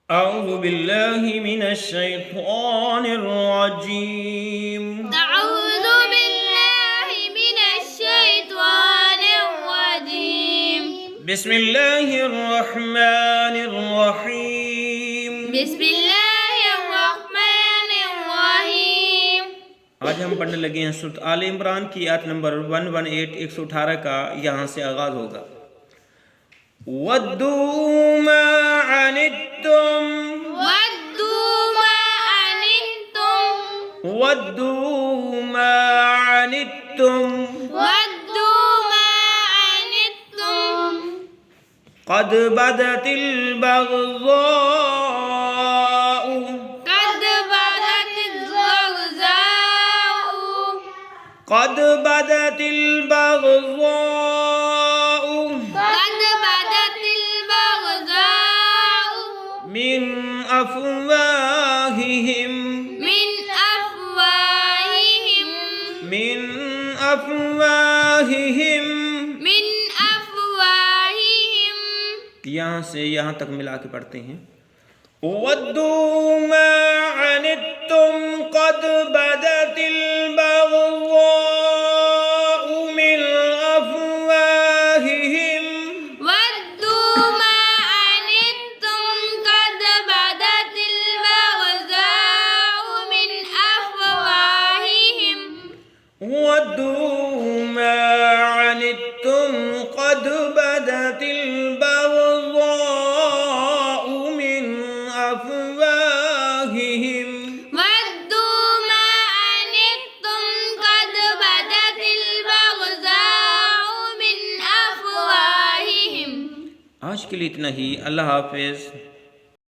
أعوذ بالله من الشيطان الرجيم أعوذ بالله من الشيطان الرجيم بسم الله الرحمن الرحيم بسم الله الرحمن الرحيم। आज हम पढ़ने लगे हैं सूरत आल इमरान की आयत नंबर 118 118 का। यहाँ से आगाज होगा। वद्दू मा अनित्तुम वद्दू मा अनित्तुम वद्दू मा अनित्तुम वद्दू मा अनित्तुम قد بدت البغضاء قد بدت البغضاء قد بدت البغضاء قد بدت البغضاء من أفواههم من أفواههم من أفواههم من أفواههم। यहाँ से यहाँ तक मिला के पढ़ते हैं। वद्दू मा अनित्तुम क़द बदतिल बग़ज़ाउ मिन अफ़वाहिहिम वद्दू मा अनित्तुम قد بدت البغضاء من أفواههم वद्दू मा अनित्तुम क़द बदतिल बग़ज़ाउ मिन अफ़वाहिहिम وَدُّوا مَا عَنِتُّمْ قَدْ بَدَتِ الْبَغْضَاءُ مِنْ أَفْوَاهِهِمْ। आज के लिए इतना ही। अल्लाह हाफ़िज़।